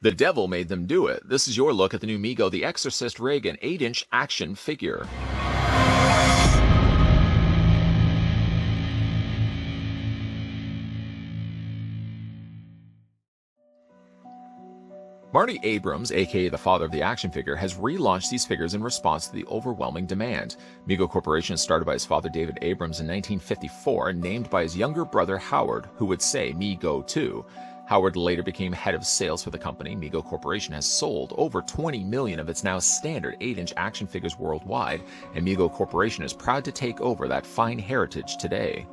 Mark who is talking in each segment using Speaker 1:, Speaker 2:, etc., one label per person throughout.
Speaker 1: The devil made them do it. This is your look at the new Mego The Exorcist Regan 8-inch action figure. Marty Abrams, aka the father of the action figure, has relaunched these figures in response to the overwhelming demand. Mego Corporation is started by his father David Abrams in 1954 and named by his younger brother Howard, who would say Mego too. Howard later became head of sales for the company. Mego Corporation has sold over 20 million of its now standard 8-inch action figures worldwide, and Mego Corporation is proud to take over that fine heritage today.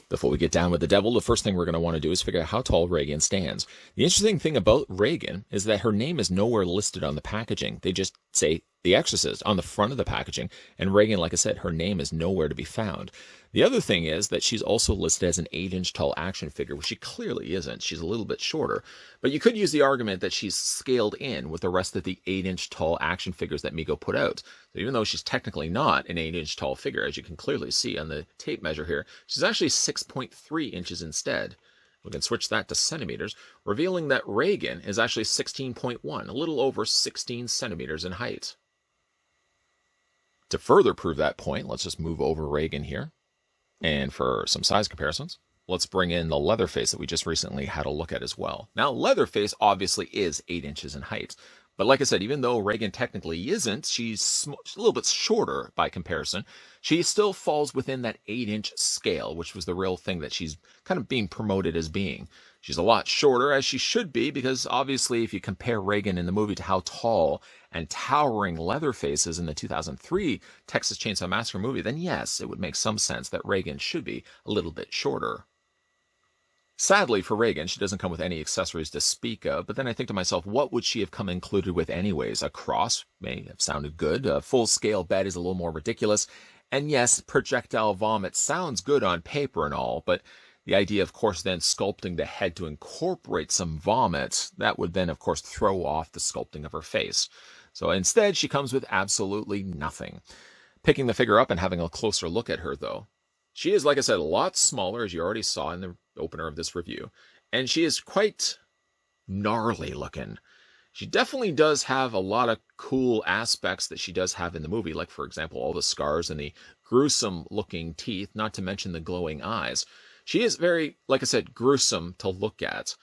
Speaker 1: Before we get down with the devil, the first thing we're going to want to do is figure out how tall Regan stands. The interesting thing about Regan is that her name is nowhere listed on the packaging. They just say The Exorcist on the front of the packaging, and Regan, like I said, her name is nowhere to be found. The other thing is that she's also listed as an 8-inch tall action figure, which she clearly isn't. She's a little bit shorter. But you could use the argument that she's scaled in with the rest of the 8-inch tall action figures that Mego put out. So even though she's technically not an 8-inch tall figure, as you can clearly see on the tape measure here, she's actually 6.3 inches instead. We can switch that to centimeters, revealing that Regan is actually 16.1, a little over 16 centimeters in height. To further prove that point, let's just move over Regan here. And for some size comparisons, let's bring in the Leatherface that we just recently had a look at as well. Now, Leatherface obviously is 8 inches in height. But like I said, even though Regan technically isn't, she's a little bit shorter by comparison, she still falls within that 8-inch scale, which was the real thing that she's kind of being promoted as being. She's a lot shorter, as she should be, because obviously if you compare Regan in the movie to how tall and towering Leatherface is in the 2003 Texas Chainsaw Massacre movie, then yes, it would make some sense that Regan should be a little bit shorter. Sadly for Regan, she doesn't come with any accessories to speak of, but then I think to myself, what would she have come included with anyways? A cross may have sounded good, a full-scale bed is a little more ridiculous, and yes, projectile vomit sounds good on paper and all, but the idea, of course, then sculpting the head to incorporate some vomit, that would then, of course, throw off the sculpting of her face. So instead, she comes with absolutely nothing. Picking the figure up and having a closer look at her, though, she is, like I said, a lot smaller, as you already saw in the opener of this review, and she is quite gnarly looking. She definitely does have a lot of cool aspects that she does have in the movie, like, for example, all the scars and the gruesome-looking teeth, not to mention the glowing eyes. She is very, like I said, gruesome to look at.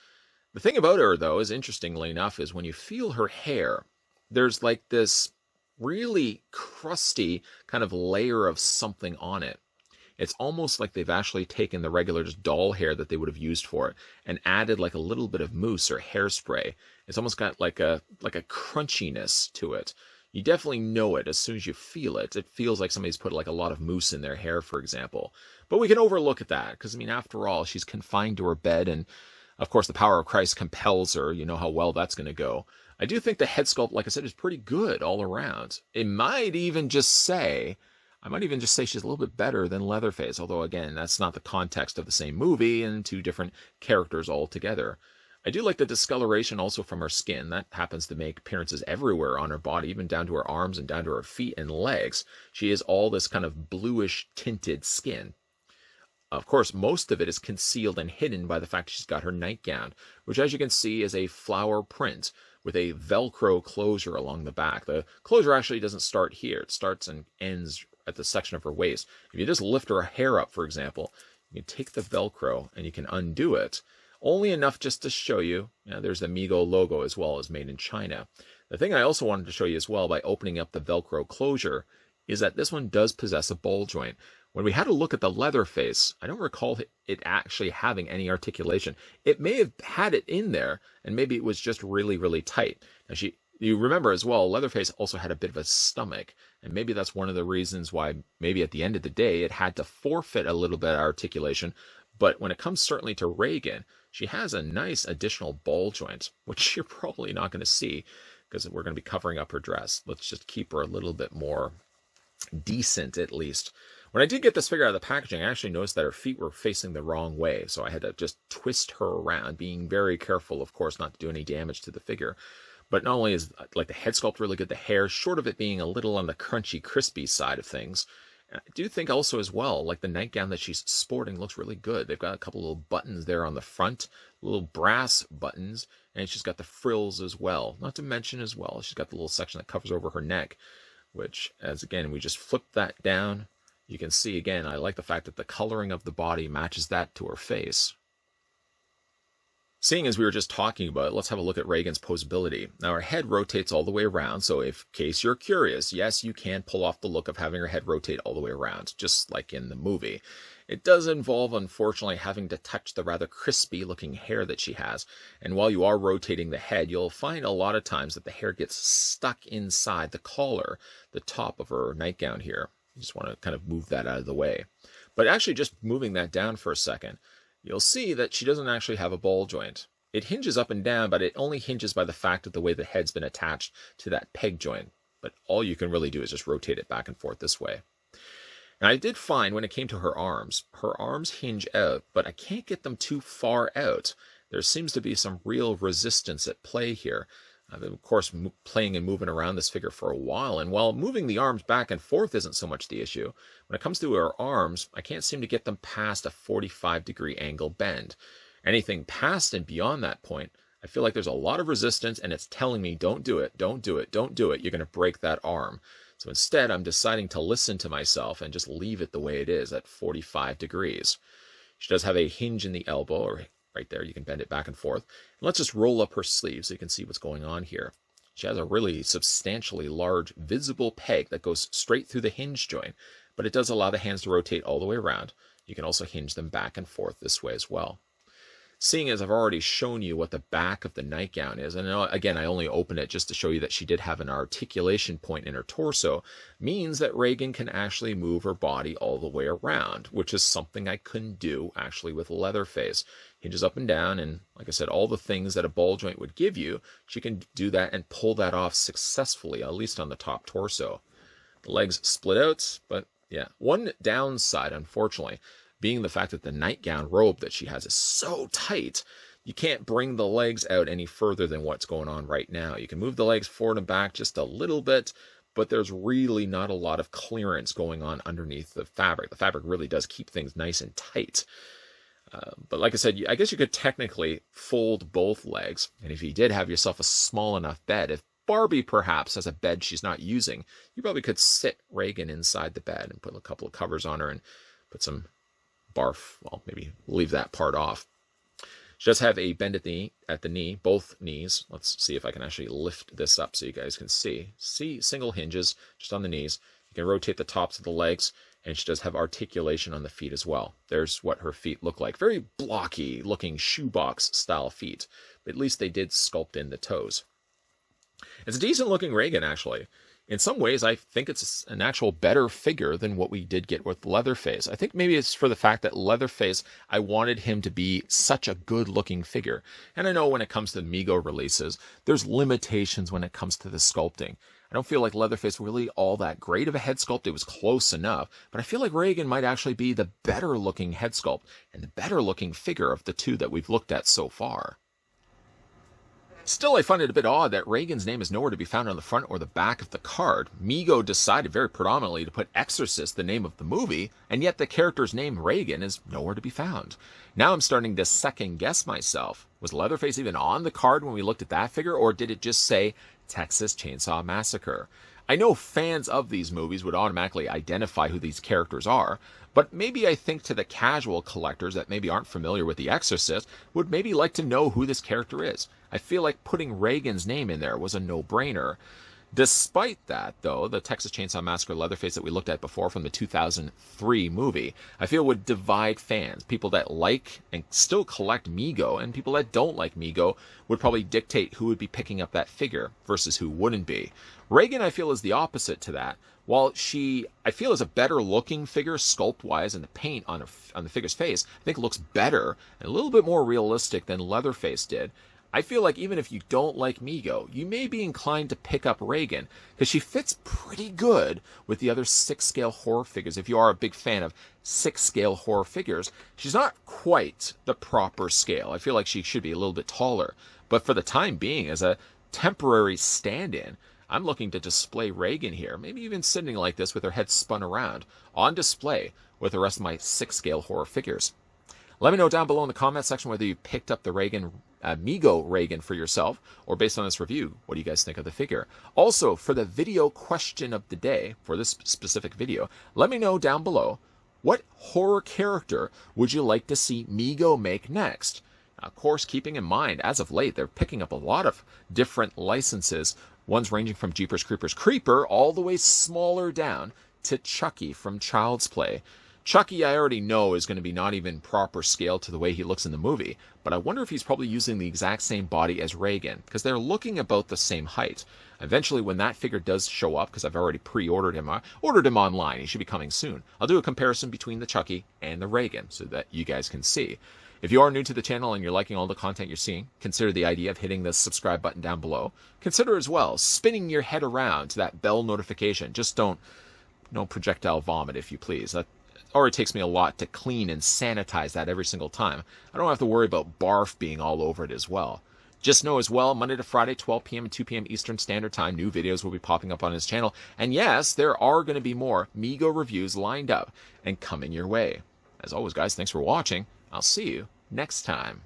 Speaker 1: The thing about her, though, is interestingly enough, is when you feel her hair, there's like this really crusty kind of layer of something on it. It's almost like they've actually taken the regular just doll hair that they would have used for it and added like a little bit of mousse or hairspray. It's almost got like a crunchiness to it. You definitely know it as soon as you feel it. It feels like somebody's put like a lot of mousse in their hair, for example. But we can overlook at that because, I mean, after all, she's confined to her bed and, of course, the power of Christ compels her. You know how well that's going to go. I do think the head sculpt, like I said, is pretty good all around. I might even just say she's a little bit better than Leatherface, although, again, that's not the context of the same movie and two different characters altogether. I do like the discoloration also from her skin. That happens to make appearances everywhere on her body, even down to her arms and down to her feet and legs. She is all this kind of bluish tinted skin. Of course, most of it is concealed and hidden by the fact she's got her nightgown, which, as you can see, is a flower print with a Velcro closure along the back. The closure actually doesn't start here. It starts and ends at the section of her waist. If you just lift her hair up, for example, you can take the Velcro and you can undo it. Only enough just to show you, there's the Mego logo as well as made in China. The thing I also wanted to show you as well by opening up the Velcro closure is that this one does possess a ball joint. When we had a look at the Leatherface, I don't recall it actually having any articulation. It may have had it in there, and maybe it was just really, really tight. Now, you remember as well, Leatherface also had a bit of a stomach, and maybe that's one of the reasons why maybe at the end of the day it had to forfeit a little bit of articulation. But when it comes certainly to Regan, she has a nice additional ball joint, which you're probably not going to see because we're going to be covering up her dress. Let's just keep her a little bit more decent, at least. When I did get this figure out of the packaging, I actually noticed that her feet were facing the wrong way, so I had to just twist her around, being very careful, of course, not to do any damage to the figure. But not only is like the head sculpt really good, the hair, short of it being a little on the crunchy, crispy side of things, I do think also as well, like the nightgown that she's sporting looks really good. They've got a couple little buttons there on the front, little brass buttons, and she's got the frills as well. Not to mention as well, she's got the little section that covers over her neck, which, as again, we just flip that down. You can see, again, I like the fact that the coloring of the body matches that to her face. Seeing as we were just talking about it, let's have a look at Regan's posability. Now, her head rotates all the way around, so in case you're curious, yes, you can pull off the look of having her head rotate all the way around, just like in the movie. It does involve, unfortunately, having to touch the rather crispy-looking hair that she has, and while you are rotating the head, you'll find a lot of times that the hair gets stuck inside the collar, the top of her nightgown here. You just want to kind of move that out of the way. But actually, just moving that down for a second, you'll see that she doesn't actually have a ball joint. It hinges up and down, but it only hinges by the fact of the way the head's been attached to that peg joint. But all you can really do is just rotate it back and forth this way. Now, I did find when it came to her arms hinge out, but I can't get them too far out. There seems to be some real resistance at play here. I've been, of course, playing and moving around this figure for a while, and while moving the arms back and forth isn't so much the issue, when it comes to her arms, I can't seem to get them past a 45-degree angle bend. Anything past and beyond that point, I feel like there's a lot of resistance, and it's telling me, don't do it, don't do it, don't do it. You're going to break that arm. So instead, I'm deciding to listen to myself and just leave it the way it is at 45 degrees. She does have a hinge in the elbow, or right there, you can bend it back and forth. And let's just roll up her sleeve so you can see what's going on here. She has a really substantially large visible peg that goes straight through the hinge joint, but it does allow the hands to rotate all the way around. You can also hinge them back and forth this way as well. Seeing as I've already shown you what the back of the nightgown is, and again, I only opened it just to show you that she did have an articulation point in her torso, means that Regan can actually move her body all the way around, which is something I couldn't do actually with Leatherface. Hinges up and down, and like I said, all the things that a ball joint would give you, she can do that and pull that off successfully, at least on the top torso. The legs split out, but yeah, one downside, unfortunately, being the fact that the nightgown robe that she has is so tight, you can't bring the legs out any further than what's going on right now. You can move the legs forward and back just a little bit, but there's really not a lot of clearance going on underneath the fabric. The fabric really does keep things nice and tight. But like I said, I guess you could technically fold both legs, and if you did have yourself a small enough bed, if Barbie perhaps has a bed she's not using, you probably could sit Regan inside the bed and put a couple of covers on her and put some barf, well, maybe leave that part off. She does have a bend at the knee, both knees. Let's see if I can actually lift this up so you guys can see. See single hinges just on the knees. You can rotate the tops of the legs, and she does have articulation on the feet as well. There's what her feet look like. Very blocky looking shoebox style feet, but at least they did sculpt in the toes. It's a decent looking Regan, actually. In some ways, I think it's an actual better figure than what we did get with Leatherface. I think maybe it's for the fact that Leatherface, I wanted him to be such a good-looking figure. And I know when it comes to Mego releases, there's limitations when it comes to the sculpting. I don't feel like Leatherface really all that great of a head sculpt. It was close enough. But I feel like Regan might actually be the better-looking head sculpt and the better-looking figure of the two that we've looked at so far. Still, I find it a bit odd that Regan's name is nowhere to be found on the front or the back of the card. Mego decided very predominantly to put Exorcist, the name of the movie, and yet the character's name, Regan, is nowhere to be found. Now I'm starting to second guess myself. Was Leatherface even on the card when we looked at that figure, or did it just say Texas Chainsaw Massacre? I know fans of these movies would automatically identify who these characters are, but maybe I think to the casual collectors that maybe aren't familiar with The Exorcist would maybe like to know who this character is. I feel like putting Regan's name in there was a no-brainer. Despite that, though, the Texas Chainsaw Massacre Leatherface that we looked at before from the 2003 movie, I feel would divide fans. People that like and still collect Mego and people that don't like Mego would probably dictate who would be picking up that figure versus who wouldn't be. Regan, I feel, is the opposite to that. While she, I feel, is a better-looking figure sculpt-wise, and the paint on the figure's face, I think looks better and a little bit more realistic than Leatherface did. I feel like even if you don't like Mego, you may be inclined to pick up Regan, because she fits pretty good with the other 6-scale horror figures. If you are a big fan of 6-scale horror figures, she's not quite the proper scale. I feel like she should be a little bit taller. But for the time being, as a temporary stand-in, I'm looking to display Regan here, maybe even sitting like this with her head spun around, on display with the rest of my 6-scale horror figures. Let me know down below in the comment section whether you picked up the Mego Regan for yourself, or based on this review, what do you guys think of the figure? Also, for the video question of the day, for this specific video, let me know down below, what horror character would you like to see Mego make next? Of course, keeping in mind, as of late, they're picking up a lot of different licenses, ones ranging from Jeepers Creepers Creeper all the way smaller down to Chucky from Child's Play. Chucky, I already know, is going to be not even proper scale to the way he looks in the movie, but I wonder if he's probably using the exact same body as Regan, because they're looking about the same height. Eventually, when that figure does show up, because I've already pre-ordered him, I ordered him online, he should be coming soon, I'll do a comparison between the Chucky and the Regan, so that you guys can see. If you are new to the channel and you're liking all the content you're seeing, consider the idea of hitting the subscribe button down below. Consider as well spinning your head around to that bell notification. Just don't projectile vomit, if you please. That already takes me a lot to clean and sanitize that every single time. I don't have to worry about barf being all over it as well. Just know as well, Monday to Friday, 12 p.m. and 2 p.m. Eastern Standard Time, new videos will be popping up on his channel. And yes, there are going to be more Mego reviews lined up and coming your way. As always, guys, thanks for watching. I'll see you next time.